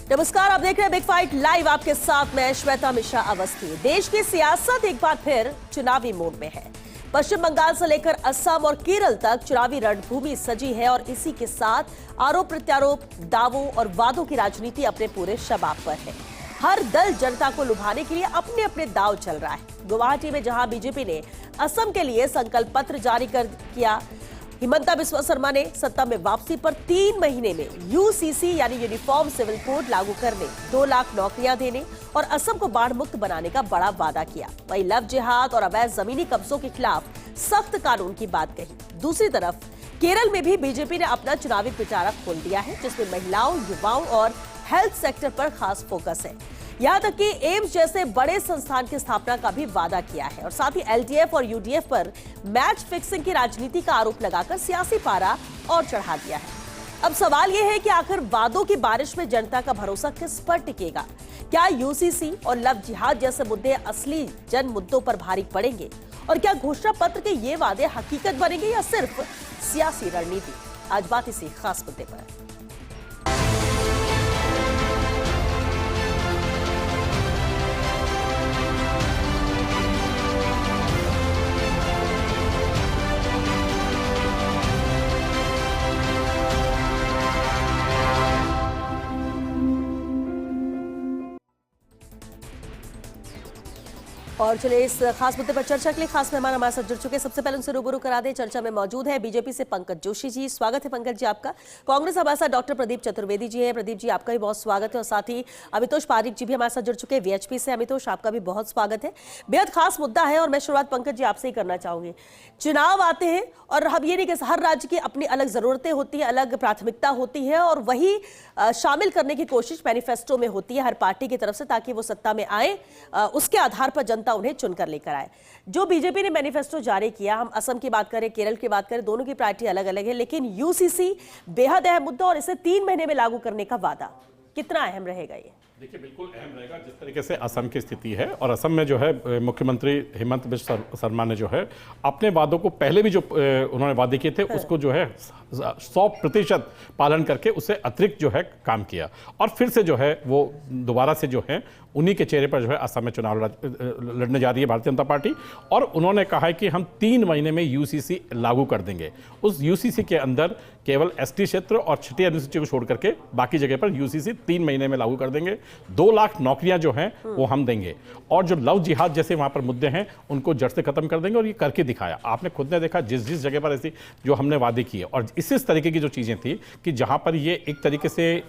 नमस्कार, आप देख रहे हैं बिग फाइट लाइव। आपके साथ मैं श्वेता मिश्रा अवस्थी। देश की सियासत एक बार फिर चुनावी मोड में है। पश्चिम बंगाल से लेकर असम और केरल तक चुनावी रणभूमि सजी है और इसी के साथ आरोप प्रत्यारोप, दावों और वादों की राजनीति अपने पूरे शबाब पर है। हर दल जनता को लुभाने के लिए अपने अपने दाव चल रहा है। गुवाहाटी में जहां बीजेपी ने असम के लिए संकल्प पत्र जारी कर किया, हिमंता बिस्वा शर्मा ने सत्ता में वापसी पर 3 महीने में यूसीसी यानी यूनिफॉर्म सिविल कोड लागू करने, 2 लाख नौकरियां देने और असम को बाढ़ मुक्त बनाने का बड़ा वादा किया। वहीं लव जिहाद और अवैध जमीनी कब्जों के खिलाफ सख्त कानून की बात कही। दूसरी तरफ केरल में भी बीजेपी ने अपना चुनावी पिटारा खोल दिया है, जिसमें महिलाओं, युवाओं और हेल्थ सेक्टर पर खास फोकस है। यहां तक कि एम्स जैसे बड़े संस्थान की स्थापना का भी वादा किया है और साथ ही एलडीएफ और यूडीएफ पर मैच फिक्सिंग की राजनीति का आरोप लगाकर सियासी पारा और चढ़ा दिया है। अब सवाल यह है कि आखिर वादों की बारिश में जनता का भरोसा किस पर टिकेगा? क्या यूसीसी और लव जिहाद जैसे मुद्दे असली जन मुद्दों पर भारी पड़ेंगे? और क्या घोषणा पत्र के ये वादे हकीकत बनेंगे या सिर्फ सियासी रणनीति? आज बात इसी खास मुद्दे पर। और चलिए इस खास मुद्दे पर चर्चा के लिए खास मेहमान हमारे साथ जुड़ चुके हैं। सबसे पहले उनसे रूबरू करा दें। चर्चा में मौजूद है बीजेपी से पंकज जोशी जी। स्वागत है पंकज जी आपका। कांग्रेस हमारे साथ डॉक्टर प्रदीप चतुर्वेदी जी है। प्रदीप जी आपका भी बहुत स्वागत है। और साथ ही अमितोष पारीक जी भी हमारे साथ जुड़ चुके हैं वीएचपी से। अमितोष आपका भी बहुत स्वागत है। बेहद खास मुद्दा है और मैं शुरुआत पंकज जी आपसे ही करना चाहूंगी। चुनाव आते हैं और हम ये नहीं कह, हर राज्य की अपनी अलग जरूरतें होती है, अलग प्राथमिकता होती है और वही शामिल करने की कोशिश मैनिफेस्टो में होती है हर पार्टी की तरफ से, ताकि वो सत्ता में आए, उसके आधार पर जनता उन्हें चुनकर लेकर आए। जो बीजेपी ने मैनिफेस्टो जारी किया, हम असम की बात करें, केरल की बात करें, दोनों की प्रायोरिटी अलग अलग है, लेकिन यूसीसी बेहद अहम मुद्दा और इसे 3 महीने में लागू करने का वादा, कितना अहम रहेगा ये? देखिए, बिल्कुल अहम रहेगा। जिस तरीके से असम की स्थिति है और असम में जो है मुख्यमंत्री हिमंत बिस्वा शर्मा ने जो है अपने वादों को पहले भी जो उन्होंने वादे किए थे उसको जो है 100% पालन करके उससे अतिरिक्त जो है काम किया और फिर से जो है वो दोबारा से जो है उन्हीं के चेहरे पर जो है असम में चुनाव लड़ने जा रही है भारतीय जनता पार्टी। और उन्होंने कहा है कि हम 3 महीने में यूसीसी लागू कर देंगे। उस यूसीसी के अंदर केवल एसटी क्षेत्र और छठी अनुसूची को छोड़ करके बाकी जगह पर यूसीसी 3 महीने में लागू कर देंगे। 2 लाख नौकरियां जो हैं वो हम देंगे और जो लव जिहाद जैसे वहां पर मुद्दे हैं उनको जड़ से खत्म कर देंगे। और ये करके दिखाया, आपने खुद ने देखा जिस जिस जगह पर ऐसी जो हमने वादे किए और इस तरीके की जो चीजें थी कि जहां पर ये एक तरीके से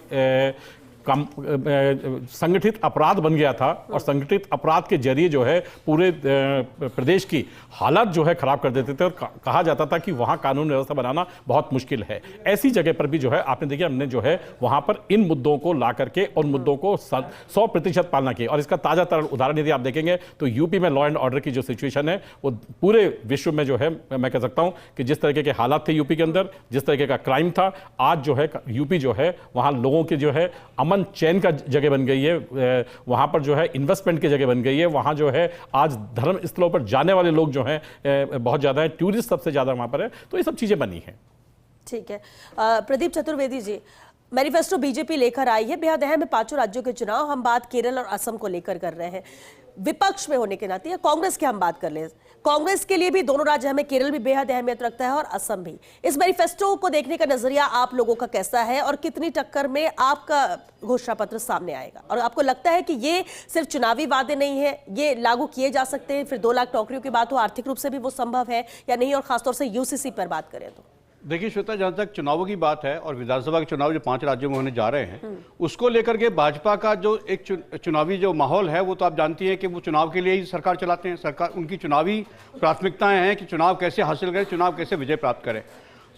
संगठित अपराध बन गया था और संगठित अपराध के जरिए जो है पूरे प्रदेश की हालत जो है खराब कर देते थे और कहा जाता था कि वहां कानून व्यवस्था बनाना बहुत मुश्किल है। ऐसी जगह पर भी जो है आपने देखिए हमने जो है वहां पर इन मुद्दों को ला करके उन मुद्दों को 100% पालना किया। और इसका ताजा उदाहरण यदि आप देखेंगे तो यूपी में लॉ एंड ऑर्डर की जो सिचुएशन है वो पूरे विश्व में जो है मैं कह सकता हूं कि जिस तरीके के हालात थे यूपी के अंदर, जिस तरीके का क्राइम था, आज जो है यूपी जो है वहां लोगों के जो है अमन चैन का जगह बन गई है, वहां पर जो है इन्वेस्टमेंट की जगह बन गई है। वहां जो है आज धर्म स्थलों पर जाने वाले लोग जो हैं बहुत ज्यादा है, टूरिस्ट सबसे ज्यादा वहां पर है। तो ये सब चीजें बनी हैं। ठीक है, प्रदीप चतुर्वेदी जी, मैनिफेस्टो बीजेपी लेकर आई है, बेहद अहम है। 5 राज्यों के चुनाव, हम बात केरल और असम को लेकर कर रहे हैं। विपक्ष में होने के नाते कांग्रेस की हम बात कर ले, कांग्रेस के लिए भी दोनों राज्य हमें, केरल भी बेहद अहमियत रखता है और असम भी। इस मैनिफेस्टो को देखने का नजरिया आप लोगों का कैसा है और कितनी टक्कर में आपका घोषणा पत्र सामने आएगा? और आपको लगता है कि ये सिर्फ चुनावी वादे नहीं है, ये लागू किए जा सकते हैं? फिर 2 लाख नौकरियों की बात हो, आर्थिक रूप से भी वो संभव है या नहीं? और खासतौर से यूसीसी पर बात करें तो देखिए श्वेता, जहां तक चुनावों की बात है और विधानसभा के चुनाव जो 5 राज्यों में होने जा रहे हैं उसको लेकर के भाजपा का जो एक चुनावी जो माहौल है वो तो आप जानती हैं कि वो चुनाव के लिए ही सरकार चलाते हैं। सरकार, उनकी चुनावी प्राथमिकताएं हैं कि चुनाव कैसे हासिल करें, चुनाव कैसे विजय प्राप्त करें।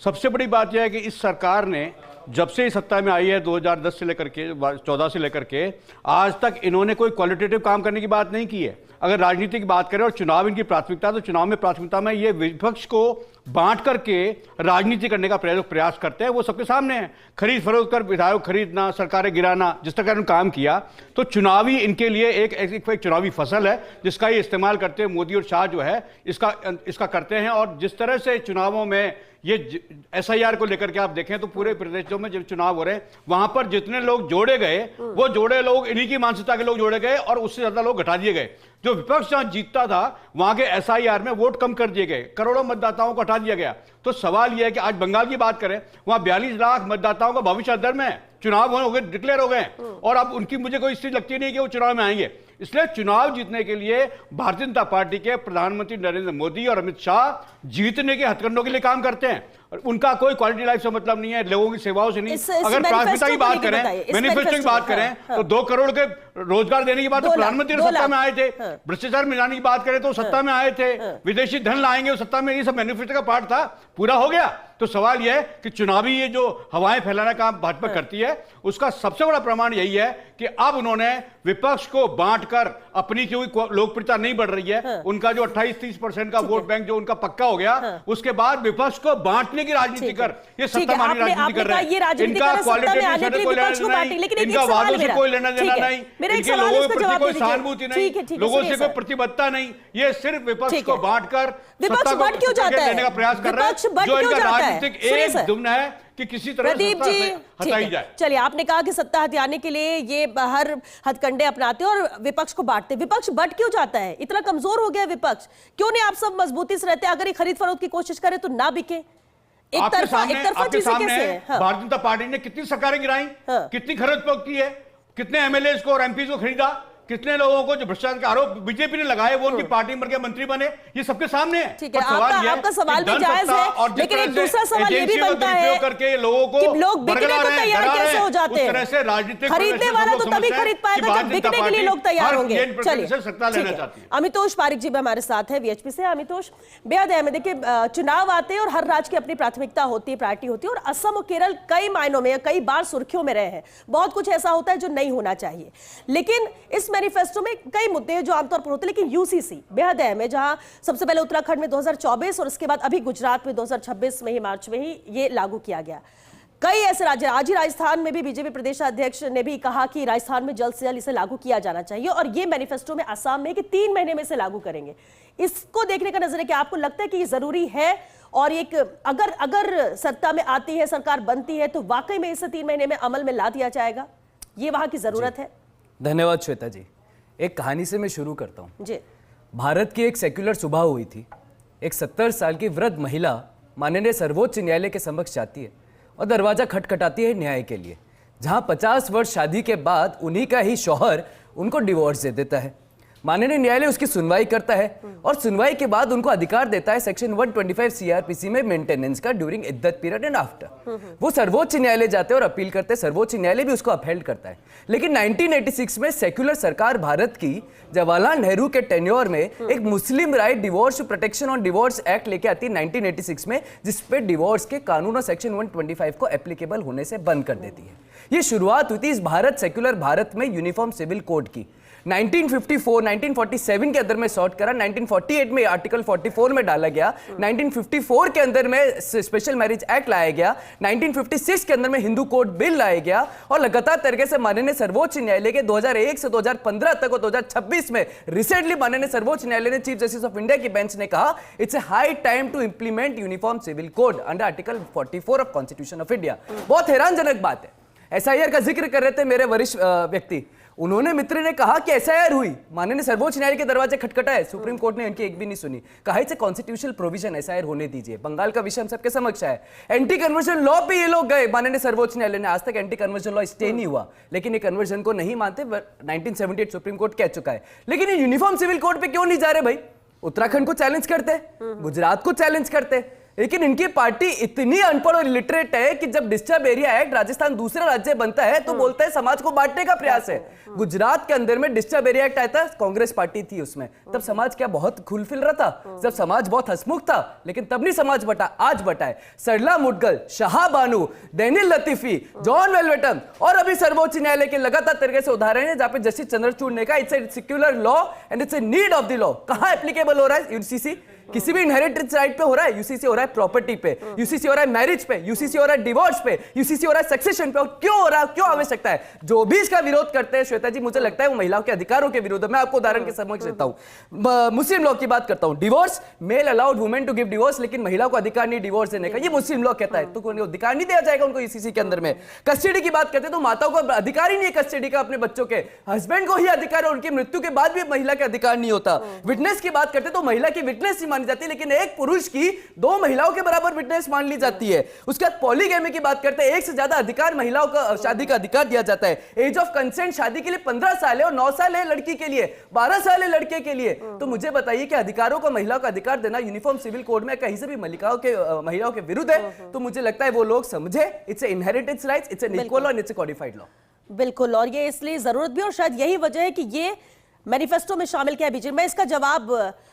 सबसे बड़ी बात यह है कि इस सरकार ने जब से इस सत्ता में आई है 2010 से लेकर के 14 से लेकर के आज तक इन्होंने कोई क्वालिटेटिव काम करने की बात नहीं की है। अगर राजनीति की बात करें और चुनाव इनकी प्राथमिकता, तो चुनाव में प्राथमिकता में ये विपक्ष को बांट करके राजनीति करने का प्रयास करते हैं। वो सबके सामने है। खरीद फरोख्त कर विधायक खरीदना, सरकारें गिराना, जिस तरह का काम किया, तो चुनावी इनके लिए एक चुनावी फसल है जिसका ये इस्तेमाल करते हैं। मोदी और शाह जो है इसका करते हैं। और जिस तरह से चुनावों में ये SIR को लेकर के आप देखें तो पूरे प्रदेशों में जब चुनाव हो रहे हैं वहां पर जितने लोग जोड़े गए वो जोड़े लोग इन्हीं की मानसिकता के लोग जोड़े गए और उससे ज्यादा लोग घटा दिए गए। जो विपक्ष जहां जीतता था वहां के SIR में वोट कम कर दिए गए, करोड़ों मतदाताओं को हटा दिया गया। तो सवाल यह है कि आज बंगाल की बात करें, वहां 42 लाख मतदाताओं का भविष्य अंदर में है, चुनाव हो गए, डिक्लेयर हो गए और अब उनकी मुझे कोई स्थिति लगती नहीं कि वो चुनाव में आएंगे। इसलिए चुनाव जीतने के लिए भारतीय जनता पार्टी के प्रधानमंत्री नरेंद्र मोदी और अमित शाह जीतने के हथकंडों के लिए काम करते हैं। उनका कोई क्वालिटी लाइफ से मतलब नहीं है, लोगों की सेवाओं से नहीं। अगर प्राथमिकता की बात करें, मैनिफेस्टो की बात करें तो 2 करोड़ के रोजगार देने की बात तो प्रधानमंत्री सत्ता में आए थे। भ्रष्टाचार मिटाने की बात करें तो सत्ता में आए थे। विदेशी धन लाएंगे, सत्ता में, ये सब मैनिफेस्टो का पार्ट था, पूरा हो गया। तो सवाल यह है कि चुनावी ये जो हवाएं फैलाने का काम भाजपा करती है उसका सबसे बड़ा प्रमाण यही है कि अब उन्होंने विपक्ष को बांटकर अपनी क्योंकि लोकप्रियता नहीं बढ़ रही है, उनका जो 28-30% का वोट बैंक जो उनका पक्का हो गया, उसके बाद विपक्ष को बांटने की राजनीति कर, ये सत्तामानी राजनीति कर रहे हैं। इनका क्वालिटेटिव कोई लेना नहीं, इनका वादों से कोई लेना देना नहीं, इनके लोगों के प्रति कोई सहानुभूति नहीं, लोगों से कोई प्रतिबद्धता नहीं, ये सिर्फ विपक्ष को बांटकर सत्ता को लेने का प्रयास कर रहे हैं। जो इनका राजनीतिक एक दुम्न है कि किसी तरह प्रदीप जी हटाई जाए। चलिए, आपने कहा कि सत्ता हथियाने के लिए ये हर हथकंडे अपनाते हैं और विपक्ष को बांटते। विपक्ष बट क्यों जाता है? इतना कमजोर हो गया विपक्ष, क्यों नहीं आप सब मजबूती से रहते? अगर ये खरीद फरोख्त की कोशिश करे तो ना बिके, एक तरफा चीजें कैसे है? भारतीय जनता पार्टी ने कितनी सरकारें गिराई, कितनी खरीद फरोख्त की है, कितने MLAs को और MPs को खरीदा, कितने लोगों को जो भ्रष्टाचार के आरोप बीजेपी ने लगाए वो उनकी पार्टी में मंत्री बने, ये सबके सामने है। ठीक है, आपका सवाल भी जायज है, लेकिन एक दूसरा सवाल ये भी बनता है करके लोगों को लोग बिकने को तैयार कैसे हो जाते हैं? राजनीतिक खरीदने वाला तो तभी खरीद पाएगा जब बिकने के लिए लोग तैयार होंगे। चलिए, सत्ता लेना चाहती है। अमितोष पारिक जी भी हमारे साथ है VHP से। अमितोष, बेहद अहम है, देखिए चुनाव आते हैं और हर राज्य की अपनी प्राथमिकता होती है, प्रायोरिटी होती है, और असम और केरल कई मायनों में कई बार सुर्खियों में रहे हैं। बहुत कुछ ऐसा होता है जो नहीं होना चाहिए, लेकिन इस मैनिफेस्टो में कई मुद्दे हैं जो आमतौर पर होते हैं, लेकिन UCC बेहद अहम है, जहां सबसे पहले उत्तराखंड में 2024 और उसके बाद अभी गुजरात में 2026 में ही, मार्च में ही ये लागू किया गया। कई ऐसे राज्य, आज ही राजस्थान में भी बीजेपी प्रदेश अध्यक्ष ने भी कहा कि राजस्थान में जल्द से जल्द इसे लागू किया जाना चाहिए, और ये मैनिफेस्टो में असम में कि 3 महीने में इसे लागू करेंगे। इसको देखने का नजरिया क्या आपको लगता है कि ये जरूरी है? और एक अगर सत्ता में आती है, सरकार बनती है, तो वाकई में इसे 3 महीने में अमल में ला दिया जाएगा? ये वहां की जरूरत है? धन्यवाद श्वेता जी। एक कहानी से मैं शुरू करता हूँ जी। भारत की एक सेक्युलर सुबह हुई थी। एक 70 साल की वृद्ध महिला माननीय सर्वोच्च न्यायालय के समक्ष जाती है और दरवाजा खटखटाती है न्याय के लिए, जहां 50 वर्ष शादी के बाद उन्हीं का ही शौहर उनको डिवोर्स दे देता है। माननीय न्यायालय उसकी सुनवाई करता है और सुनवाई के बाद उनको अधिकार देता है सेक्शन 125 CRPC में मेंटेनेंस का ड्यूरिंग इद्दत पीरियड एंड आफ्टर। वो सर्वोच्च न्यायालय जाते हैं और अपील करते हैं, सर्वोच्च न्यायालय भी उसको अपहेल्ड करता है। लेकिन 1986 में सेक्युलर सरकार भारत की जवाहरलाल नेहरू के टेन्योर में एक मुस्लिम right divorce protection on divorce act लेके आती है 1986 में, जिसपे डिवोर्स के कानून और सेक्शन 125 को एप्लीकेबल होने से बंद कर देती है। ये शुरुआत हुई थी इस सेक्युलर भारत में यूनिफॉर्म सिविल कोड की। 1954, 1947 के अंदर में सॉर्ट करा, 1948 में आर्टिकल 44 में डाला गया, 1954 के अंदर में स्पेशल मैरिज एक्ट लाया गया, 1956 के अंदर में हिंदू कोड बिल लाया गया, और लगातार तरीके से माननीय सर्वोच्च न्यायालय के 2001 से 2015 तक और 2026 में रिसेंटली माननीय सर्वोच्च न्यायालय ने चीफ जस्टिस ऑफ इंडिया की बेंच ने कहा it's a high time to implement uniform civil code under article 44 of constitution of India. बहुत हैरानजनक बात है। SIR का जिक्र कर रहे थे मेरे वरिष्ठ व्यक्ति, उन्होंने मित्र ने कहा कि SIR हुई, माननीय सर्वोच्च न्यायालय के दरवाजे खटखटाए, सुप्रीम कोर्ट ने इनकी एक भी नहीं सुनी, कहा इसे कॉन्स्टिट्यूशनल प्रोविजन SIR होने दीजिए। बंगाल का विषय हम सबके समक्ष है। एंटी कन्वर्जन लॉ पे ये लोग गए माननीय सर्वोच्च न्यायालय ने, आज तक एंटी कन्वर्जन लॉ स्टे नहीं हुआ, लेकिन ये कन्वर्जन को नहीं मानते, 1978 सुप्रीम कोर्ट कह चुका है। लेकिन ये यूनिफॉर्म सिविल कोड पे क्यों नहीं जा रहे भाई? उत्तराखंड को चैलेंज करते, गुजरात को चैलेंज करते, लेकिन इनकी पार्टी इतनी अनपढ़ और इलिटरेट है कि जब डिस्टर्ब एरिया एक्ट राजस्थान दूसरा राज्य बनता है तो बोलता है समाज को बांटने का प्रयास है। गुजरात के अंदर में डिस्टर्ब एरिया एक्ट आया था, कांग्रेस पार्टी थी उसमें, तब समाज क्या बहुत खुल फिल रहा था, जब समाज बहुत हंसमुख था, लेकिन तब नहीं समाज बटा, आज बटा है। सरला मुडगल, शाह बानू, डेनियल लतीफी, जॉन वेलवेटन और अभी सर्वोच्च न्यायालय के लगातार तरीके से उदाहरण है जहां पे जस्टिस चंद्रचूड़ ने कहा it's A secular law and it's a need of the law. कहां एप्लीकेबल हो रहा है UCC? किसी भी इनहेरिटेंस राइट पे हो रहा है, यूसीसी हो रहा है प्रॉपर्टी पे, यूसीसी हो रहा है मैरिज पे, यूसीसी हो रहा है डिवोर्स पे, यूसीसी हो रहा है सक्सेशन पे। और क्यों हो रहा है, क्यों आवश्यकता है? जो भी इसका विरोध करते हैं श्वेता जी, मुझे लगता है वो महिलाओं के अधिकारों के विरोध है। मैं आपको उदाहरण के समक्ष देता हूं, मुस्लिम लॉ की बात करता हूं। Divorce, male allowed women to give divorce, लेकिन महिलाओं को अधिकार नहीं डिवोर्स देने का, ये मुस्लिम लॉ कहता है। तो कोई अधिकार नहीं दिया जाएगा उनको यूसीसी के अंदर में। कस्टडी की बात करते हैं तो माताओं को अधिकार ही नहीं है कस्टडी का अपने बच्चों के, हस्बैंड को ही अधिकार है, उनकी मृत्यु के बाद भी महिला के अधिकार नहीं होता। विटनेस की बात करते हैं तो महिला की विटनेस ही मानी जाती है, लेकिन एक पुरुष की 2 महिलाओं के बराबर विटनेस मान ली जाती है। उसके बाद पॉलीगैमी की बात करते हैं, एक से ज्यादा अधिकार महिलाओं को शादी का अधिकार दिया जाता है। एज ऑफ कंसेंट शादी के लिए 15 साल है और 9 साल है लड़की के लिए, 12 साल है लड़के के लिए। तो मुझे बताइए कि अधिकारों को महिलाओं का अधिकार देना यूनिफॉर्म सिविल कोड में कहीं से भी महिलाओं के विरुद्ध है। तो मुझे लगता है वो लोग समझे it's a inheritance rights, it's a equal law and it's a codified law. बिल्कुल, और ये इसलिए जरूरत भी, और शायद यही वजह है कि ये मैनिफेस्टो में शामिल किया बीजेपी। मैं इसका जवाब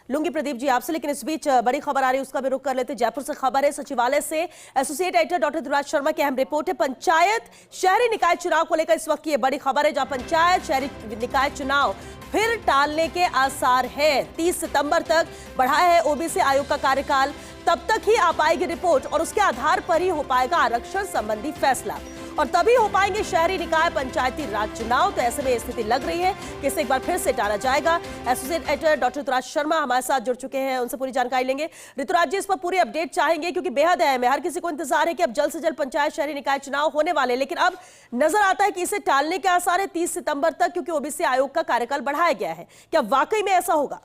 लूंगी प्रदीप जी आपसे, लेकिन इस बीच बड़ी खबर आ रही है, उसका भी रुख कर लेते हैं। जयपुर से खबर है, सचिवालय से associate editor doctor Dhruvraj Sharma की अहम रिपोर्ट है। पंचायत शहरी निकाय चुनाव को लेकर इस वक्त की ये बड़ी खबर है, जहां पंचायत शहरी निकाय चुनाव फिर टालने के आसार है। 30 सितंबर तक बढ़ाया है ओबीसी आयोग का कार्यकाल, तब तक ही आ पाएगी रिपोर्ट और उसके आधार पर ही हो पाएगा आरक्षण संबंधी फैसला, और तभी हो पाएंगे शहरी निकाय पंचायती राज चुनाव। तो ऐसे में स्थिति लग रही है कि इसे एक बार फिर से टाला जाएगा। Associate editor doctor Rituraj Sharma हमारे साथ जुड़ चुके हैं, उनसे पूरी जानकारी लेंगे। ऋतुराज जी, इस पर पूरी अपडेट चाहेंगे क्योंकि बेहद अहम है। हर किसी को इंतजार है कि अब जल्द से जल्द पंचायत शहरी निकाय चुनाव होने वाले, लेकिन अब नजर आता है कि इसे टालने के आसार है 30 सितंबर तक, क्योंकि ओबीसी आयोग का कार्यकाल बढ़ाया गया है। क्या वाकई में ऐसा होगा?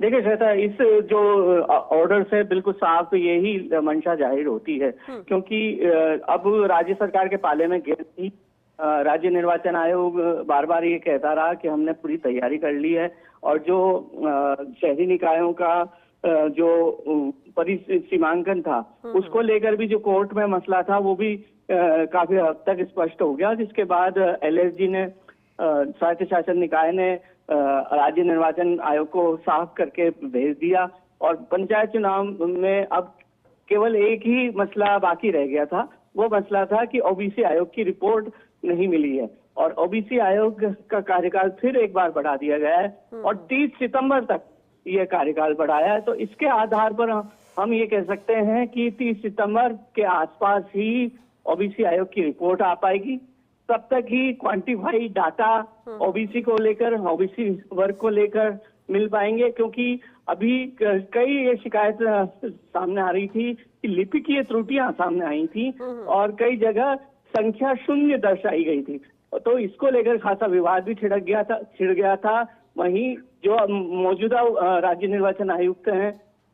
देखिए श्वेता, इस जो ऑर्डर से बिल्कुल साफ यही मंशा जाहिर होती है, क्योंकि अब राज्य सरकार के पाले में गिर थी। राज्य निर्वाचन आयोग बार बार ये कहता रहा कि हमने पूरी तैयारी कर ली है, और जो शहरी निकायों का जो परिसीमांकन था उसको लेकर भी जो कोर्ट में मसला था वो भी काफी हद तक स्पष्ट हो गया, जिसके बाद एलएसजी ने, स्वायत्त शासन निकाय ने राज्य निर्वाचन आयोग को साफ करके भेज दिया। और पंचायत चुनाव में अब केवल एक ही मसला बाकी रह गया था, वो मसला था कि ओबीसी आयोग की रिपोर्ट नहीं मिली है, और ओबीसी आयोग का कार्यकाल फिर एक बार बढ़ा दिया गया है और 30 सितंबर तक ये कार्यकाल बढ़ाया है। तो इसके आधार पर हम ये कह सकते हैं कि 30 सितंबर के आसपास ही ओबीसी आयोग की रिपोर्ट आ पाएगी। तब तक ही क्वांटिफाइड डाटा ओबीसी को लेकर, ओबीसी वर्ग को लेकर मिल पाएंगे, क्योंकि अभी कई ये शिकायत सामने आ रही थी कि लिपिकीय त्रुटियां सामने आई थी और कई जगह संख्या 0 दर्शाई गई थी। तो इसको लेकर खासा विवाद भी छिड़ गया था। वहीं जो मौजूदा राज्य निर्वाचन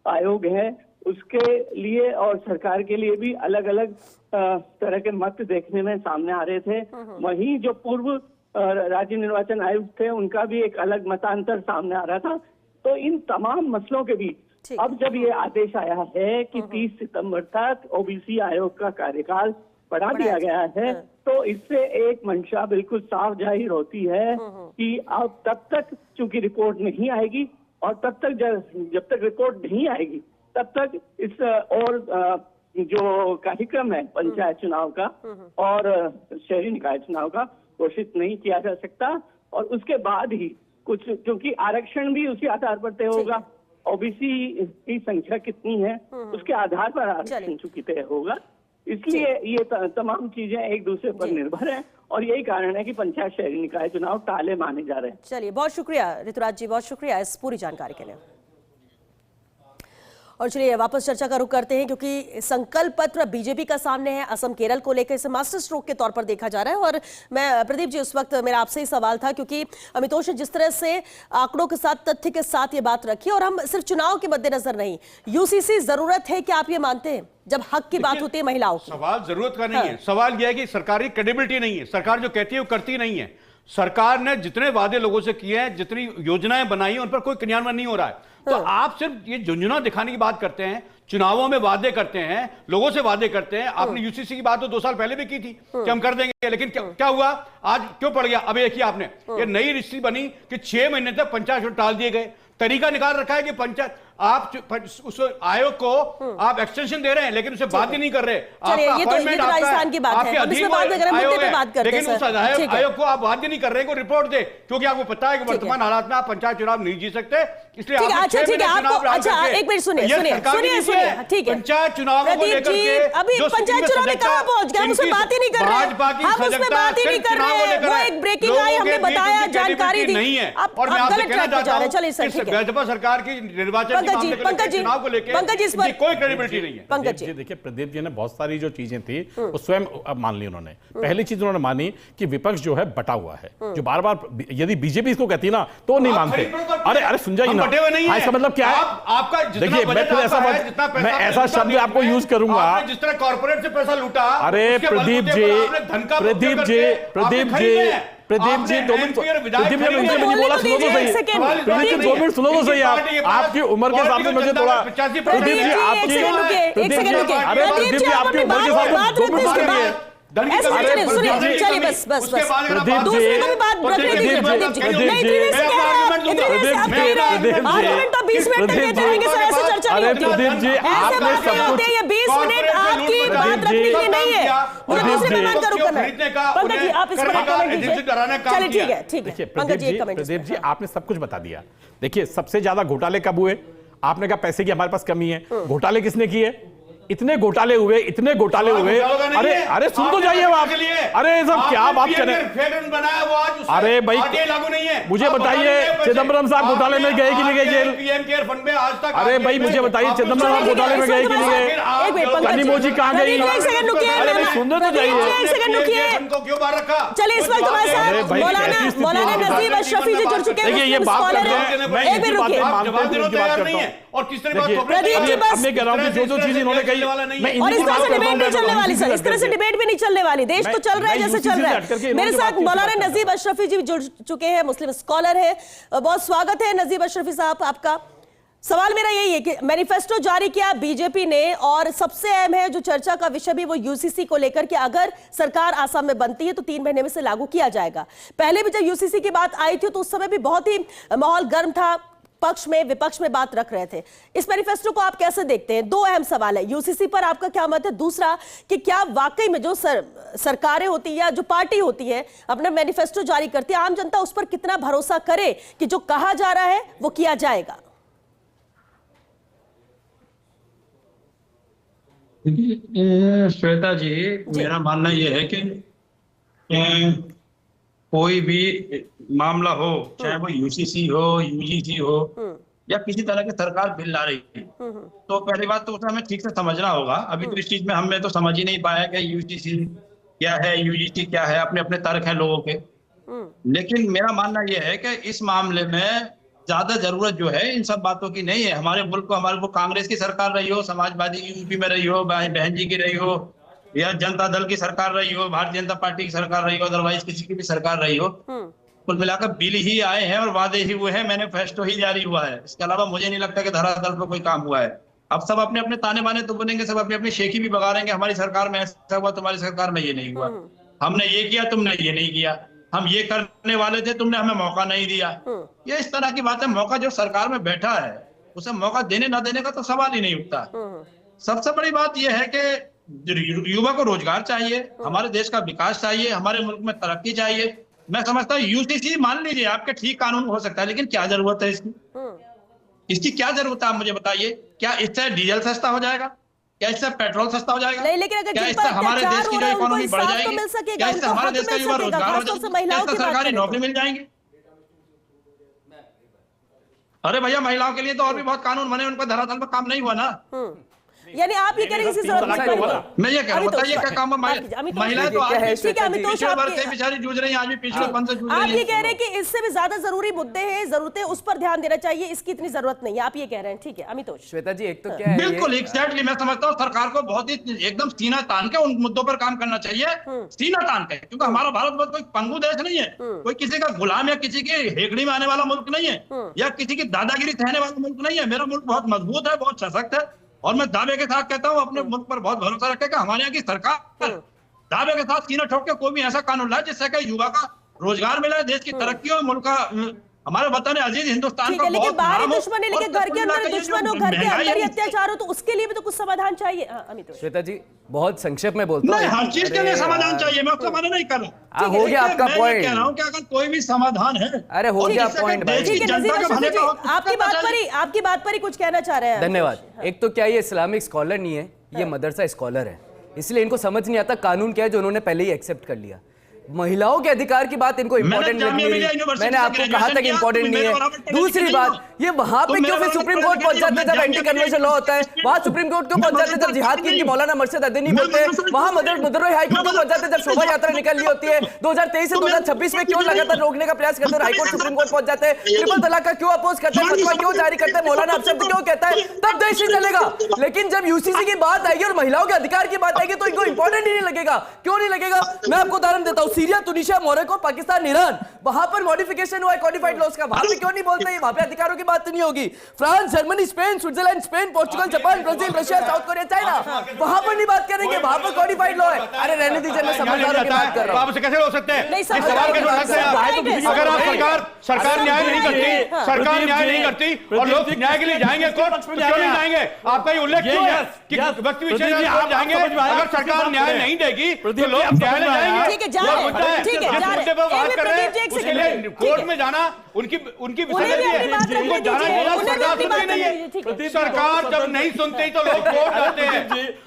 आयोग है उसके लिए और सरकार के लिए भी अलग अलग तरह के मत देखने में सामने आ रहे थे। वहीं जो पूर्व राज्य निर्वाचन आयुक्त थे उनका भी एक अलग मतांतर सामने आ रहा था। तो इन तमाम मसलों के बीच अब जब ये आदेश आया है कि 30 सितंबर तक ओबीसी आयोग का कार्यकाल बढ़ा दिया गया है, तो इससे एक मंशा बिल्कुल साफ जाहिर होती है कि अब तब तक चूंकि रिपोर्ट नहीं आएगी, और तब तक जब तक रिपोर्ट नहीं आएगी तब तक इस और जो कार्यक्रम है पंचायत चुनाव का और शहरी निकाय चुनाव का घोषित नहीं किया जा सकता। और उसके बाद ही कुछ, क्योंकि आरक्षण भी उसी आधार पर तय होगा, ओबीसी की संख्या कितनी है उसके आधार पर आरक्षण चूंकि तय होगा, इसलिए ये तमाम चीजें एक दूसरे पर निर्भर हैं और यही कारण है कि पंचायत शहरी निकाय चुनाव टाले माने जा रहे हैं। चलिए, बहुत शुक्रिया ऋतुराज जी, बहुत शुक्रिया इस पूरी जानकारी के लिए। और चलिए वापस चर्चा का रुख करते हैं, क्योंकि संकल्प पत्र बीजेपी का सामने है। असम केरल को लेकर इसे मास्टर स्ट्रोक के तौर पर देखा जा रहा है। और मैं प्रदीप जी, उस वक्त मेरा आपसे ही सवाल था, क्योंकि अमितोष ने जिस तरह से आंकड़ों के साथ, तथ्य के साथ ये बात रखी, और हम सिर्फ चुनाव के मद्देनजर नहीं, यूसीसी जरूरत है, क्या आप ये मानते हैं जब हक की बात होती है महिलाओं की? सवाल जरूरत का नहीं है, सवाल यह है कि सरकारी क्रेडिबिलिटी नहीं है। सरकार जो कहती है वो करती नहीं है। सरकार ने जितने वादे लोगों से किए हैं, जितनी योजनाएं बनाई हैं, उन पर कोई क्रियान्वयन नहीं हो रहा है। तो आप सिर्फ ये झुंझुना दिखाने की बात करते हैं, चुनावों में वादे करते हैं, लोगों से वादे करते हैं। आपने यूसीसी की बात तो 2 साल पहले भी की थी कि हम कर देंगे, लेकिन क्या हुआ? आज क्यों पड़ गया? अब एक ही आपने ये नई रिश्ती बनी कि 6 महीने तक पंचायत टाल दिए गए। तरीका निकाल रखा है कि पंचायत आप उस आयोग को आप एक्सटेंशन दे रहे हैं, लेकिन उसे बात ही नहीं कर रहे। चलिए, ये तो राजस्थान की बात है, हम इसमें बाद में करें, मुद्दे पे बात करते हैं लेकिन उस सर। आयोग को आप बात ही नहीं कर रहे हैं, रिपोर्ट दे, क्योंकि आपको पता है कि वर्तमान हालात में आप पंचायत चुनाव नहीं जीत सकते, इसलिए ठीक है। अच्छा ठीक है, आपको अच्छा एक मिनट सुनिए ठीक है, पंचायत चुनाव को प्रदीप लेकर जी के अभी पंचायत चुनाव में कहां पहुंच गए, हम उसमें बात ही नहीं कर रहे हैं, भाजपा की हम उसमें बात ही नहीं कर रहे हैं। वो एक ब्रेकिंग आई, हमने बताया, जानकारी दी नहीं है। आप और मैं आपसे गलत कहना ट्रैक पे जा चाहता रहे हैं। चलिए हूं सर कि ठीक है, भाजपा सरकार की निर्वाचन चुनाव को लेकर पंकज जी इस पर कोई क्रेडिबिलिटी नहीं है। पंकज जी देखिए, प्रदीप जी ने बहुत सारी जो चीजें थी वो स्वयं अब मान ली उन्होंने। पहली चीज उन्होंने मानी कि विपक्ष जो है बटा हुआ है, जो बार बार यदि बीजेपी इसको कहती ना तो नहीं मानते। अरे सुन जाइए ना, इसका मतलब क्या है? आपका देखिए, मैं फिर ऐसा मैं ऐसा शब्द आपको यूज करूंगा, जिस तरह कॉर्पोरेट से पैसा लूटा। अरे प्रदीप जी 2 मिनट बोला, सुनो तो सही, प्रदीप जी 2 मिनट सुनो तो सही। आपकी उम्र के हिसाब से मुझे थोड़ा, प्रदीप जी आपकी, अरे प्रदीप जी आपकी उम्र के हिसाब से 2 मिनट सुनिए। चलिए बस प्रदीप दूसरे को भी बात रखने दीजिए। प्रदीप जी नहीं, इतनी देर से कह रहे हैं, इतनी देर से आप कह रहे हैं, आर्गुमेंट तो 20 मिनट तक देते रहेंगे सर, ऐसे चर्चा नहीं होती। प्रदीप जी ऐसे बात नहीं होती है, ये 20 मिनट आपकी बात रखने के लिए नहीं है, मुझे दूसरे मेहमान का रुख करना है। पंकज जी आप इस पर कमेंट कीजिए। चलिए ठीक है पंकज जी एक कमेंट। प्रदीप जी आपने सब कुछ बता दिया। देखिए, सबसे ज्यादा घोटाले कब हुए? आपने कहा पैसे की हमारे पास कमी है, घोटाले किसने किए? इतने घोटाले हुए, इतने घोटाले हुए। अरे सुन तो जाइए आप, अरे सब क्या बात करें। अरे भाई लागू नहीं है, मुझे बताइए चिदम्बरम साहब घोटाले में गए कि नहीं गए जेल? पीएम केयर फंड में आज तक। अरे भाई मुझे बताइए चिदम्बरम साहब घोटाले में गए कि नहीं गए? कनिमोझी कहाँ गई? एक सेकंड रुकिए, अरे भाई सुन तो जाइए। एक सेकंड रुकिए। क्यों बाहर रखा? चलिए इस वक्त हमारे साथ मौलाना नजीब अशरफी जी जुड़ चुके हैं। ये बात स्कॉलर करते हैं। हैं, मैं एक मिनट रुकिए। और किस तरह प्रदीप जी बस, मैं कह रहा हूं कि जो चीज इन्होंने कही, मैं और इस तरह से डिबेट नहीं चलने वाली सर, इस तरह से डिबेट भी नहीं चलने वाली। देश तो चल रहा है जैसे चल रहा है। मेरे साथ मौलाना नजीब अशरफी जी जुड़ चुके हैं, मुस्लिम स्कॉलर है। बहुत स्वागत है नजीब अशरफी साहब आपका। सवाल मेरा यही है कि मैनिफेस्टो जारी किया बीजेपी ने, और सबसे अहम है जो चर्चा का विषय भी वो यूसीसी को लेकर कि अगर सरकार आसाम में बनती है तो 3 महीने में से लागू किया जाएगा। पहले भी जब यूसीसी की बात आई थी तो उस समय भी बहुत ही माहौल गर्म था, पक्ष में विपक्ष में बात रख रहे थे। इस मैनिफेस्टो को आप कैसे देखते हैं? 2 अहम सवाल है, यूसीसी पर आपका क्या मत है, दूसरा कि क्या वाकई में जो सरकारें होती है या जो पार्टी होती है अपना मैनिफेस्टो जारी करती है, आम जनता उस पर कितना भरोसा करे कि जो कहा जा रहा है वो किया जाएगा? देखिए श्वेता जी, मेरा मानना यह है कि कोई भी मामला हो, चाहे वो यूसीसी हो, यूजीसी हो, या किसी तरह की सरकार बिल ला रही है, तो पहली बात तो उसे हमें ठीक से समझना होगा। अभी तो इस चीज में हमने तो समझ ही नहीं पाया कि यूसीसी क्या है, यूजीसी क्या है, अपने अपने तर्क हैं लोगों के। लेकिन मेरा मानना यह है कि इस मामले में ज्यादा जरूरत जो है इन सब बातों की नहीं है। हमारे मुल्क को, हमारे वो कांग्रेस की सरकार रही हो, समाजवादी की यूपी में रही हो, बहन जी की रही हो, या जनता दल की सरकार रही हो, भारतीय जनता पार्टी की सरकार रही हो, अदरवाइज किसी की भी सरकार रही हो, कुल मिलाकर बिल ही आए हैं और वादे ही हुए हैं, मैनिफेस्टो ही जारी हुआ है। इसके अलावा मुझे नहीं लगता कि धरातल पर कोई काम हुआ है। अब सब अपने अपने ताने बाने तो बुनेंगे, सब अपनी अपनी शेखी भी बगाड़ेंगे, हमारी सरकार में ऐसा हुआ, तुम्हारी सरकार में ये नहीं हुआ, हमने ये किया, तुमने ये नहीं किया, हम ये करने वाले थे, तुमने हमें मौका नहीं दिया। ये इस तरह की बात है। मौका जो सरकार में बैठा है उसे मौका देने ना देने का तो सवाल ही नहीं उठता। सबसे बड़ी बात यह है कि युवा को रोजगार चाहिए, हमारे देश का विकास चाहिए, हमारे मुल्क में तरक्की चाहिए। मैं समझता हूँ यूसीसी मान लीजिए आपके ठीक कानून हो सकता है, लेकिन क्या जरूरत है इसकी क्या जरूरत है आप मुझे बताइए। क्या इससे डीजल सस्ता हो जाएगा? क्या इससे पेट्रोल सस्ता हो जाएगा? नहीं, लेकिन अगर क्या इससे हमारे देश की जो इकोनॉमी बढ़ जाएगी? क्या इससे हमारे देश का युवा रोजगार हो जाएगा? क्या इससे सरकारी नौकरी मिल जाएंगी? अरे भैया, महिलाओं के लिए तो और भी बहुत कानून बने, उनका धरातल पर काम नहीं हुआ ना। यानी आप ये कह रहे हैं इसी जरूरत मैं ये कह रहा हूं, बताइए क्या काम है? महिलाएं तो आज भी ठीक है अमितोष, बेचारी जूझ रही हैं, आज भी पिछले 5 से जूझ रही हैं। आप ये कह रहे हैं कि इससे भी ज्यादा जरूरी मुद्दे हैं, जरूरतें, उस पर ध्यान देना चाहिए, इसकी इतनी जरूरत नहीं है, आप ये कह रहे हैं। ठीक है अमितोष। श्वेता जी एक तो क्या है, बिल्कुल एग्जैक्टली, मैं समझता हूँ सरकार को बहुत ही एकदम सीना तान के उन मुद्दों पर काम करना चाहिए, सीना तान के, क्योंकि हमारा भारत कोई पंगु देश नहीं है, कोई किसी का गुलाम या किसी की हेकड़ी में आने वाला मुल्क नहीं है, या किसी की दादागिरी सहने वाला मुल्क नहीं है। मेरा मुल्क बहुत मजबूत है, बहुत सशक्त है, और मैं दावे के साथ कहता हूं अपने मुल्क पर बहुत भरोसा रखे कि हमारे यहाँ की सरकार दावे के साथ सीना ठोक के कोई भी ऐसा कानून लाए जिससे कि युवा का रोजगार मिले, देश की तरक्की हो, मुल्क का हमारे वतन अजीज हिंदुस्तान ठीक का है, लेकिन बहुत बाहरी नाम हो दुश्मन है, और लेकिन घर के कुल अंदर मिलाकर ये दुश्मन हो, जो घर के महंगाई अंदर ही है, अत्याचार हो, तो उसके लिए भी तो कुछ समाधान चाहिए। अमित रोशन। श्वेता जी बहुत संक्षेप में बोलता नहीं, हूँ। हर चीज के अरे लिए समाधान यार, चाहिए, मैं उसका मना नहीं कर रहा। हो गया आपका मैं ये पॉइंट। कह रहा हूँ कि अगर कोई भी समाधान है, अरे हो और गया जिससे पॉइंट देश भाई। की ठीक है, जनता नजीर के अशरफ भले जी, का हक आपकी करना बात पर चाहिए। ही आपकी बात पर ही कुछ कहना चाह रहे हैं। धन्यवाद। एक तो क्या ये इस्लामिक स्कॉलर नहीं है, ये मदरसा स्कॉलर है, इसलिए इनको समझ नहीं आता कानून क्या है जो उन्होंने पहले ही एक्सेप्ट कर लिया। महिलाओं के अधिकार की बात इनको इंपॉर्टेंट जामिया नहीं मिलिया लगी। यूनिवर्सिटी मैंने से आपको कहा ग्रेजुएशन था कि किया, इंपॉर्टेंट तुम नहीं मेरे है। बराबर पढ़े दूसरी लिखे बात, नहीं हो। ये वहां पे तुम क्यों मेरे फिर बराबर सुप्रीम पढ़े कोर्ट लिखे पहुंच नहीं हो, जाते मैं जब एंटी जामिया कन्वर्शन मिलिया लॉ होता है? यूनिवर्सिटी वहां सुप्रीम कोर्ट क्यों पहुंच जाते जब जिहाद की इनकी मौलाना मर्शद अदे नहीं बोलते? वहां मदुरई हाई कोर्ट में पहुंच जाते जब शोभा यात्रा निकल रही होती है? 2023 से 2026 में क्यों लगातार रोकने का प्रयास करते हैं? हाईकोर्ट सुप्रीम कोर्ट पहुंच जाते हैं, ट्रिपल तलाक का क्यों अपोज करते हैं, फतवा क्यों जारी करते हैं, मौलाना अपशब्द क्यों कहता है? तब देश नहीं चलेगा। लेकिन जब यूसीसी की बात आएगी और महिलाओं के अधिकार की बात आएगी तो इनको इंपॉर्टेंट ही नहीं लगेगा। क्यों नहीं लगेगा? मैं आपको उदाहरण देता हूं, सीरिया, तुनिशिया, मोरक्को, पाकिस्तान, ईरान, वहां पर मॉडिफिकेशन हुआ है कॉडिफाइड लॉज का, वहां पे क्यों नहीं बोलते? वहां पे अधिकारों की बात नहीं होगी। France, Germany, Spain, Switzerland, Spain, Portugal, Japan, Brazil, Russia, south Korea, China, वहां पर नहीं बात करेंगे, वहां पर कॉडिफाइड लॉ है। अरे रहने दीजिए, मैं समझदारों की बात कर रहा हूं। आपसे कैसे हो सकते हैं? नहीं, इस सवाल कैसे हो सकते हैं? अगर आप सरकार न्याय नहीं करती, सरकार न्याय नहीं करती और लोग न्याय के लिए जाएंगे कोर्ट, तो क्यों नहीं जाएंगे? आपका ये उल्लेख क्यों है कि व्यक्ति विशेष कोर्ट जाएंगे? अगर सरकार न्याय नहीं देगी तो लोग न्यायालय जाएंगे। ठीक है, जा रहे हैं, ठीक है, जिस जा रहे मुद्दे पर बात हैं। कर रहे प्रदीप जी, हैं एक उसके सेकंड। लिए ठीक कोर्ट है। में जाना उनकी उन्हें भी अपनी बात विषय रखने उनको जाना दीजिए, चाहिए। उन्हें भी सरकार अपनी बात सुनती नहीं रखने दीजिए, ठीक है। है। सरकार जब नहीं सुनती तो लोग कोर्ट जाते हैं,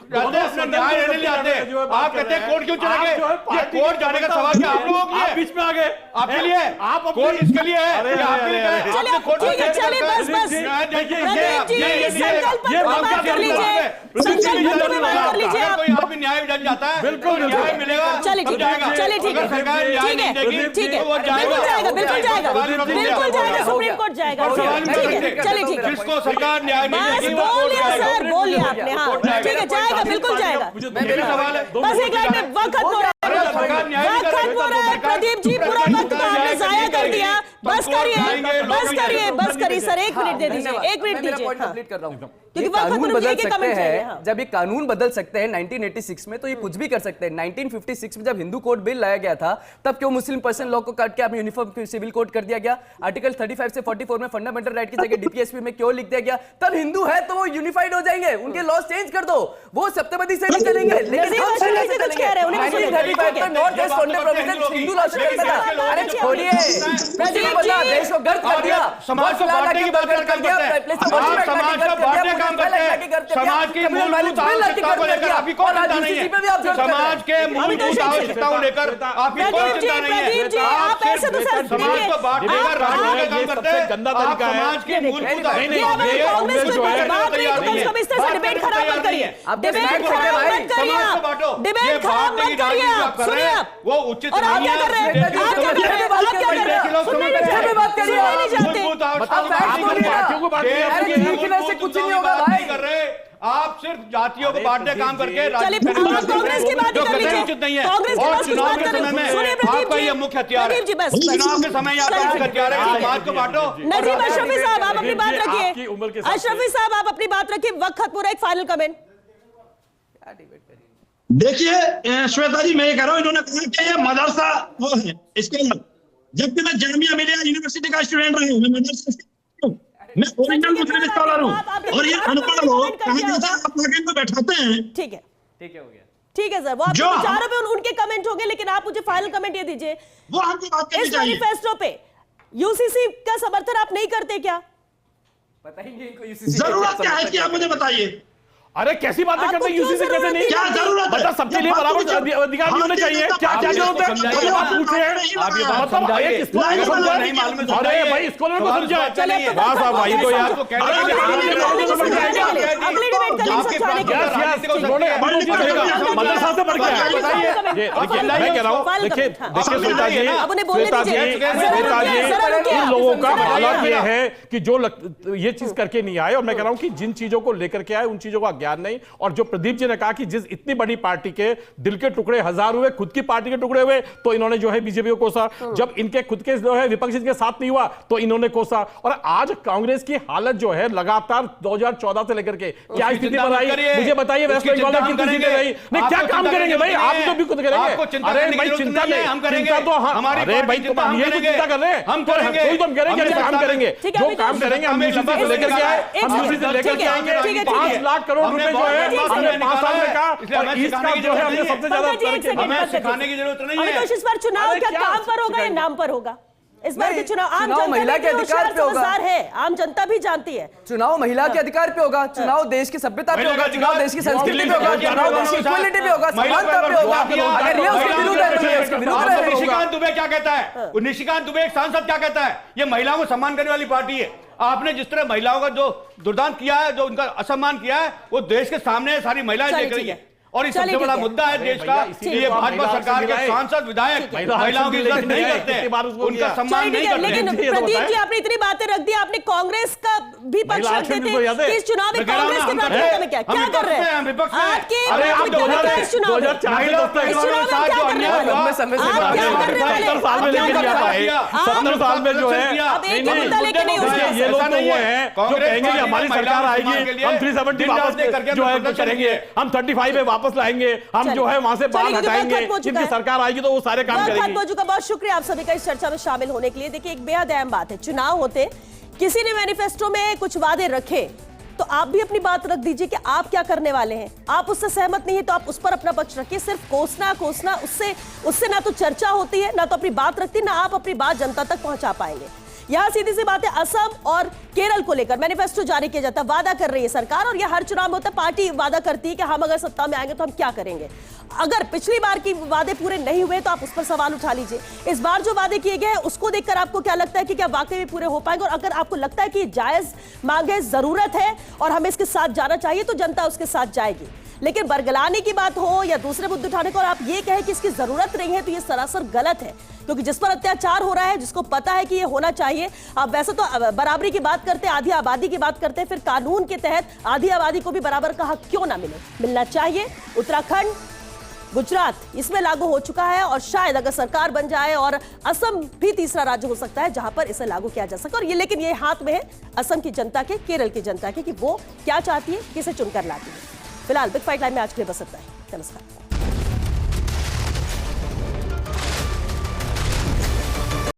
जाते हैं अपना न्याय लेने जाते हैं। आप कहते हैं कोर्ट क्यों चले गए? ये कोर्ट जाने का सवाल क्या आप लोगों की है? बीच में आ गए आपके लिए है? कोर्ट इसके लिए है कि आपके लिए है? चलिए, आपने कोर्ट ठीक है, में चलिए, बस, बस। प्रदीप जी, संकल्प पर बात कर लीजिए, संकल्प पर बात कर लीजिए आप। कोई आदमी न्याय मिल जाता है, बिल्कुल न्याय मिलेगा, चलिए, ठीक है, चलिए, ठीक है, सरकार न्याय ठीक नहीं है, देगी ठीक है, तो वो बिल्कुल जाएगा, बिल्कुल जाएगा, बिल्कुल जाएगा, सुप्रीम कोर्ट जाएगा। और सवाल ठीक है, नहीं चलिए, ठीक है। जिसको सरकार न्याय नहीं बस देगी वो बोल कोर्ट लिया जाएगा। सर, बोल लिया आपने। हाँ, ठीक है, जाएगा, बिल्कुल जाएगा। मेरा सवाल है, बस एक लाइन में वक्त खत्म हो रहा है, अगर सरकार न्याय नहीं वक्त कर रही खत्म हो रहा है। प्रदीप जी, पूरा वक्त तो आपने जाया कर दिया। बस करिए, बस करिए, बस करिए सर, एक मिनट दे दीजिए, एक मिनट दीजिए। हाँ। कंप्लीट कर रहा हूं। क्योंकि ये वक्त कानून खत्म, बदल ये क्या सकते comment चाहिए? हैं, हाँ। जब ये कानून बदल सकते हैं 1986 में, तो ये कुछ भी कर सकते हैं। 1956 में जब हिंदू कोड बिल लाया गया था, तब क्यों मुस्लिम पर्सन लॉ को काट के आप यूनिफॉर्म सिविल कोड कर दिया गया? आर्टिकल 35 से 44 में फंडामेंटल राइट की जगह डीपीएसपी में क्यों लिख दिया गया? तब हिंदू है तो वो यूनिफाइड हो जाएंगे, उनके लॉ चेंज कर दो, वो सप्तपदी से नहीं चलेंगे, लेकिन हम नजीर से कुछ कह रहे हैं, उन्हें कुछ 1935 में north west foundation provision Hindu law से चलता था। अरे छोड़िए, प्रदीप जी, देश को गर्द कर दिया, समाज को बांटने की बात कर दिया। आप समाज को बांटने का काम करते हैं। समाज की मूलभूत आवश्यकताओं को लेकर आपकी कोई चिंता नहीं है। समाज के मूलभूत आवश्यकताओं लेकर आपकी कोई चिंता नहीं प्रदीप जी, है। आप ऐसे तो सर समाज को बांटने का राजनीति का काम करते हैं। गंदा आप तरीका है। समाज के मूलभूत ये अब कांग्रेस के ऊपर बात नहीं, कम से कम डिबेट खराब मत करिए, डिबेट खराब मत करिए आप, डिबेट खराब मत करिए आप, सुनिए आप। वो उचित और आप नहीं क्या कर रहे हैं? है। आप क्या कर रहे हैं? आप क्या कर रहे हैं? सुनने नहीं चाहते, बात करिए, सुनने नहीं चाहते। मूलभूत आवश्यकताओं आप को पार्टियों को बांट दिया। अरे देखने से कुछ नहीं होगा बात भाई। नहीं कर रहे। आप सिर्फ जातियों को बांटने का काम करके चलिए, अब आप कांग्रेस की बात जो कर कतई लीजिए। उचित नहीं है। कांग्रेस के और पास कुछ चुनाव बात के करें। समय में सुनिए प्रदीप आपका जी, ये मुख्य हथियार है। प्रदीप जी, बस चुनाव के समय आपका मुख्य हथियार है कि समाज को बांटो। नजीब अशरफी साहब, आप अपनी बात आपकी उम्र के रखिए। हिसाब से- अशरफी साहब, आप अपनी बात रखिए, वक्त खत्म हो रहा है, एक फाइनल कमेंट। देखिए श्वेता जी, मैं ये कह रहा हूँ, इन्होंने कहा कि ये मदरसा वो है इसके, जबकि मैं जामिया मिलिया यूनिवर्सिटी का स्टूडेंट रहा हूँ, मैं मदरसा से हूँ, मैं ओरिजिनल मुस्लिम स्कॉलर हूँ। और ये अनपढ़ लोग कहा जाता है आप लोग इनको बैठाते हैं। ठीक है, ठीक है, हो गया। ठीक है सर, वो आपके जो विचारों पे उनके कमेंट होंगे, लेकिन आप मुझे फाइनल कमेंट ये दीजिए, वो हमको बात करनी इस चाहिए। मैनिफेस्टो पे यूसीसी का समर्थन आप नहीं करते क्या? पता ही नहीं इनको UCC जरूरत क्या है कि आप मुझे बताइए। अरे कैसी बातें आपको करते हैं? क्यों यूसीसी कैसे जरूरत नहीं? है? क्या जरूरत है? मतलब सबके लिए बराबर अधिकार नहीं होने चाहिए? क्या क्या जरूरत है? मतलब आप पूछ रहे हैं, आप ये बात मतलब समझाइए। एक स्कॉलर को समझाइए। नहीं मालूम है, अरे समझाइए। भाई, स्कॉलर को सवाल समझाए। तो चलिए, वाह साहब, भाई तो यार, आपको कहने अगली के लिए डिबेट आपने करेंगे, आपको समझाएगा। अगली डिबेट करेंगे, आपके समझाने के लिए। प्राप्त उन्होंने मदरसा से बढ़ गया है। देखिए, मैं कह रहा हूँ, देखिए श्वेता जी, अब उन्हें बोलने श्वेता जी, दीजिए। श्वेता जी, जरा रुकिए, इन लोगों का जरा हालात रुकिए। ये है कि जो ये चीज करके नहीं आए, और मैं कह रहा हूँ कि जिन चीजों को लेकर के आए उन चीजों का ज्ञान नहीं। और जो प्रदीप जी ने कहा कि जिस इतनी बड़ी पार्टी के दिल के टुकड़े हजार हुए, खुद की पार्टी के टुकड़े हुए, तो इन्होंने जो है बीजेपी को कोसा। जब इनके खुद के जो है विपक्ष के साथ नहीं हुआ तो इन्होंने कोसा। और आज कांग्रेस की हालत जो है लगातार 2014 से लेकर के क्या स्थिति बनाई, मुझे बताइए। वेस्ट बंगाल में कितनी सीटें रही? नहीं, क्या काम करेंगे भाई? आप तो भी खुद करेंगे। अरे भाई चिंता नहीं, हम करेंगे तो अरे भाई तुम ये चिंता कर रहे हैं, हम करेंगे, कोई तो हम करेंगे, काम करेंगे, जो काम करेंगे हम यूसी से लेकर के आए, हम यूसी से लेकर के आएंगे। 5 लाख करोड़ रुपए जो है हमने 5 साल में कहा, और इसका जो है हमने सबसे ज्यादा हमें सिखाने की जरूरत नहीं है। इस बार चुनाव क्या काम पर होगा या नाम पर होगा? इस बार के चुनाव आम जनता महिला के अधिकार पे होगा, है, आम जनता भी जानती है। चुनाव महिला के अधिकार पे होगा, चुनाव देश की सभ्यता पे होगा, चुनाव देश की संस्कृति पे होगा, चुनाव देश की इक्वालिटी पे होगा, समानता पे होगा। अगर ये उसके विरुद्ध है तो ये उसके विरुद्ध है। निशिकांत दुबे क्या कहता है? निशिकांत दुबे एक सांसद क्या कहता है? ये महिलाओं को सम्मान करने वाली पार्टी है। आपने जिस तरह महिलाओं का जो दुर्दांत किया है, जो उनका असम्मान किया है, वो देश के सामने सारी महिलाएं देख रही है। और इस सबसे बड़ा मुद्दा है देश का कि ये भाजपा सरकार के सांसद विधायक महिलाओं की इज्जत नहीं करते, उनका सम्मान नहीं करते। लेकिन प्रदीप जी, आपने इतनी बातें रख दी, आपने कांग्रेस का भी पक्ष रखते थे कि इस चुनाव में कांग्रेस के प्राथमिकता में क्या कर रहे हैं? आपके अरे आप 2004 में सत्तर साल में जो है ये लोग तो वो है जो कहेंगे कि हमारी सरकार आएगी, हम 370 वापस जो है करेंगे, हम 35 में वापस लाएंगे, हम जो है वहां से बाल हटाएंगे, जिनकी सरकार आएगी तो वो सारे काम करेंगे। बहुत शुक्रिया आप सभी का इस चर्चा में शामिल होने के लिए। देखिए, एक बेहद अहम बात है, चुनाव होते किसी ने मैनिफेस्टो में कुछ वादे रखे तो आप भी अपनी बात रख दीजिए कि आप क्या करने वाले हैं। आप उससे सहमत नहीं है तो आप उस पर अपना पक्ष रखिए। सिर्फ कोसना उससे ना तो चर्चा होती है, ना तो अपनी बात रखती, ना आप अपनी बात जनता तक पहुंचा पाएंगे। यहां सीधी सी बात है, असम और केरल को लेकर मैनिफेस्टो जारी किया जाता है, वादा कर रही है सरकार, और यह हर चुनाव में होता है, पार्टी वादा करती है कि हम अगर सत्ता में आएंगे तो हम क्या करेंगे। अगर पिछली बार की वादे पूरे नहीं हुए तो आप उस पर सवाल उठा लीजिए। इस बार जो वादे किए गए हैं उसको देखकर आपको क्या लगता है कि क्या वाकई में पूरे हो पाएंगे? और अगर आपको लगता है कि जायज मांग है, जरूरत है और हमें इसके साथ जाना चाहिए, तो जनता उसके साथ जाएगी। लेकिन बरगलाने की बात हो या दूसरे मुद्दे उठाने को और आप ये कहें कि इसकी जरूरत नहीं है, तो ये सरासर गलत है। क्योंकि जिस पर अत्याचार हो रहा है, जिसको पता है कि ये होना चाहिए, आप वैसे तो बराबरी की बात करते हैं, आधी आबादी की बात करते हैं, फिर कानून के तहत आधी आबादी को भी बराबर का हक क्यों ना मिलना चाहिए। उत्तराखंड, गुजरात इसमें लागू हो चुका है और शायद अगर सरकार बन जाए और असम भी तीसरा राज्य हो सकता है जहां पर इसे लागू किया जा सके। और ये लेकिन ये हाथ में है असम की जनता के, केरल की जनता के, कि वो क्या चाहती है, किसे चुनकर लाती है। फिलहाल बिग फाइट लाइन में आज के लिए बस इतना ही। नमस्कार।